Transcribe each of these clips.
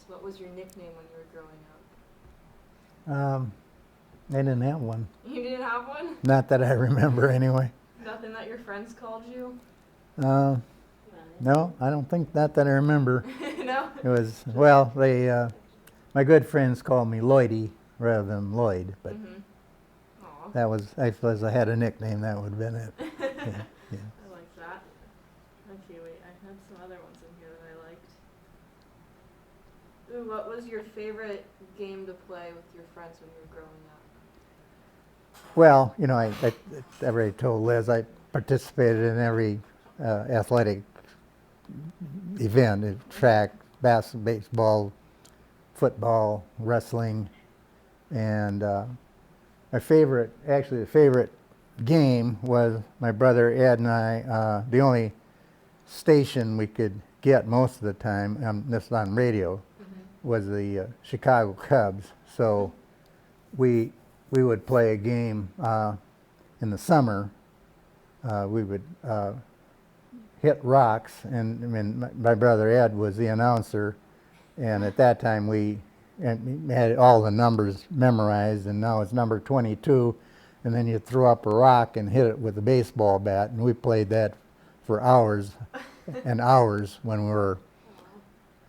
What was your nickname when you were growing up? I didn't have one. You didn't have one? Not that I remember, anyway. Nothing that your friends called you? No, I don't think not that I remember. No? It was, well, my good friends called me Lloydie rather than Lloyd, but Aw. that was, if I had a nickname, that would have been it. Yeah, yeah. I like that. Okay, wait, I had some other ones in here that I liked. Ooh, what was your favorite game to play with your friends when you were growing up? Well, you know, I already told Liz I participated in every athletic event, track, basketball, baseball, football, wrestling, and my favorite, actually the favorite game was my brother Ed and I, the only station we could get most of the time, this is on radio, was the Chicago Cubs. So we would play a game in the summer. We would hit rocks, and I mean, my brother Ed was the announcer, and at that time we had all the numbers memorized, and now it's number 22, and then you throw up a rock and hit it with a baseball bat, and we played that for hours and hours when we were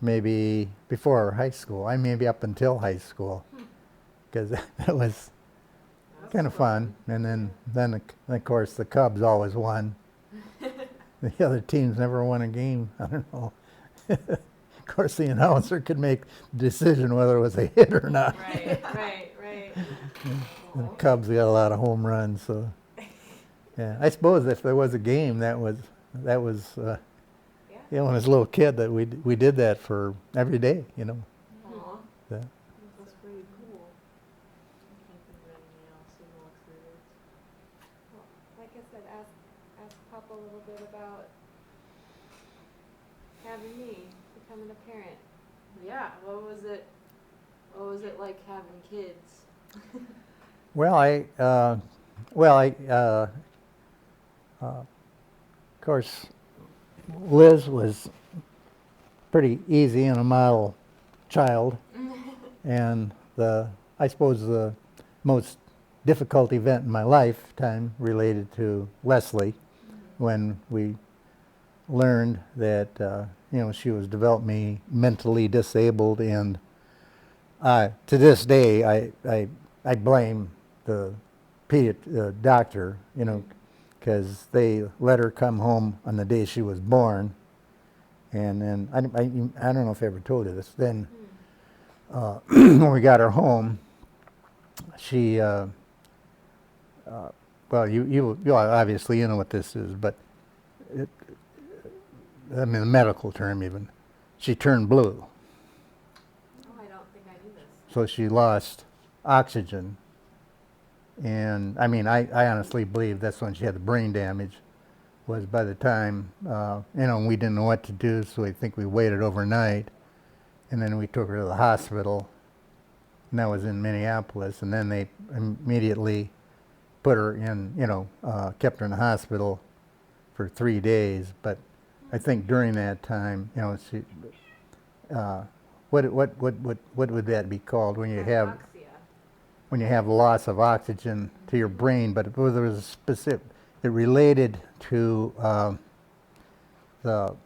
maybe before high school. I maybe up until high school, because it was kind of fun. And then of course the Cubs always won. The other teams never won a game. I don't know. Of course, the announcer could make the decision whether it was a hit or not. Right, right, right. The Cubs got a lot of home runs, so yeah. I suppose if there was a game, that was you know, as a little kid, that we did that for every day, you know. Aw. Yeah. That's pretty cool. I can't think of anything else. We can look through this. Well, like I said, ask Pop a little bit about having me, becoming a parent. Yeah, what was it like having kids? Well, of course, Liz was pretty easy and a model child, and I suppose the most difficult event in my lifetime related to Leslie, when we learned that you know, she was developmentally mentally disabled, and to this day I blame the doctor, you know, because they let her come home on the day she was born, and then I don't know if I ever told you this. Then when we got her home, she well, you obviously you know what this is, but I mean the medical term even, she turned blue. Oh, I don't think I knew this. So she lost oxygen. And I mean, I honestly believe that's when she had the brain damage, was by the time, you know, we didn't know what to do, so I think we waited overnight. And then we took her to the hospital, and that was in Minneapolis. And then they immediately put her in, you know, kept her in the hospital for 3 days. But I think during that time, you know, she, what would that be called when you have loss of oxygen to your brain? But there was a specific, it related to the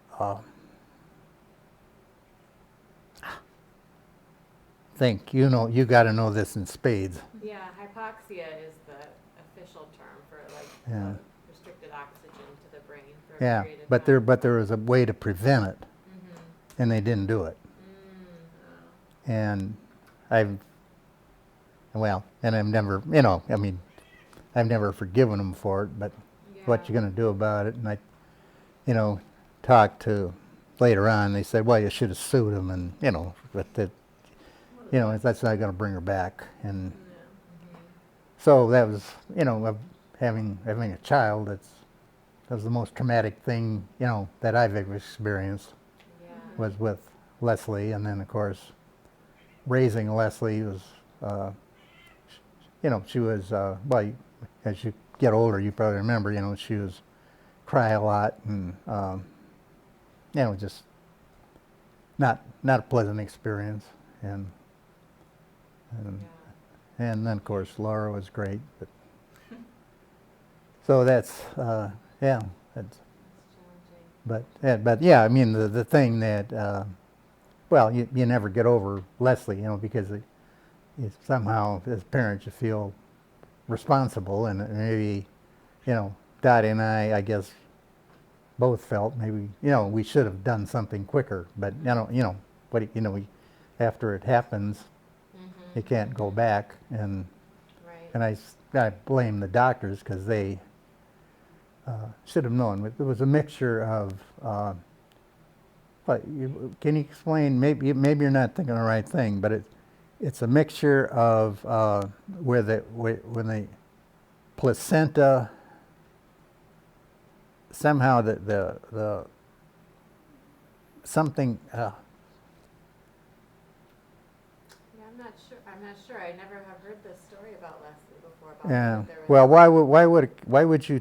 think, you know, you got to know this in spades. Yeah, hypoxia is the official term for like Yeah. restricted oxygen to the brain for a Yeah, period of but time. there was a way to prevent it, and they didn't do it. And I've never, you know, I mean, I've never forgiven them for it, but what you going to do about it? And I, you know, talked to, later on, they said, well, you should have sued them, and, you know, but that, you know, that's not going to bring her back. And so that was, you know, having a child, that was the most traumatic thing, you know, that I've ever experienced, was with Leslie. And then, of course, raising Leslie was, you know, she was, well, as you get older, you probably remember, you know, she was cry a lot, and, you know, just not a pleasant experience. And and, Yeah. and then of course Laura was great. But so that's yeah. That's, It's challenging. but yeah, I mean the thing that well you never get over Leslie, because somehow as parents you feel responsible, and maybe Dottie and I guess both felt maybe we should have done something quicker, but but we, after it happens Mm-hmm. you can't go back, and Right. I blame the doctors because they should have known. It was a mixture of can you explain, maybe you're not thinking the right thing, but it's a mixture of when the placenta somehow the something Yeah, I'm not sure. I never have heard this story about Leslie before. About yeah. that there was. Well, why would you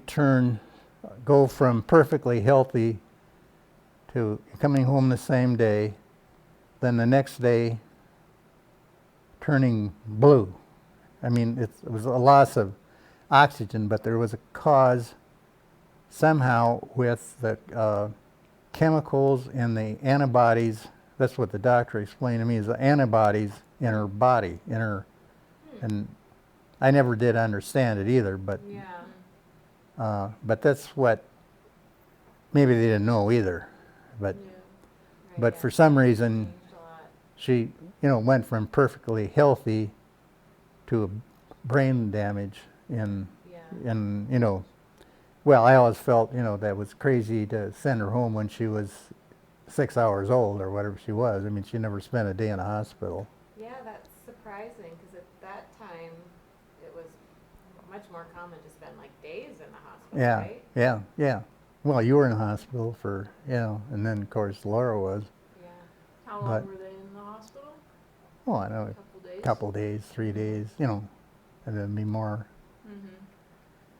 go from perfectly healthy to coming home the same day, then the next day turning blue? I mean, it was a loss of oxygen, but there was a cause somehow with the chemicals in the antibodies. That's what the doctor explained to me, is the antibodies in her body, and I never did understand it either, but Yeah. but that's what maybe they didn't know either. But Yeah. Right, but yeah, for some it's reason changed a lot. she went from perfectly healthy to a brain damage in Yeah. in well, I always felt that was crazy to send her home when she was 6 hours old or whatever she was. I mean, she never spent a day in a hospital. Yeah, that's surprising because at that time it was much more common to spend like days in the hospital, Yeah, right? yeah. Well, you were in the hospital for and then of course Laura was. Yeah. How But long were they in the hospital? well, I know A couple days. couple days, 3 days, and then be more. Mm-hmm.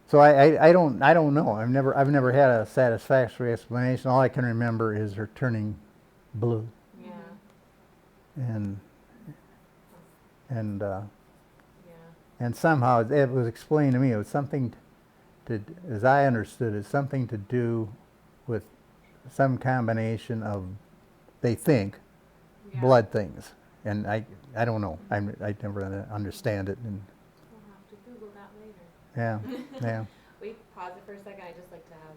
So I don't know. I've never had a satisfactory explanation. All I can remember is her turning blue, Yeah. and and Yeah. and somehow it was explained to me. It was something as I understood, it's something to do with some combination of, they think, Yeah. blood things, and I don't know. I never understand it, and We'll have to Google that later. yeah. Wait, pause it for a second. I just like to have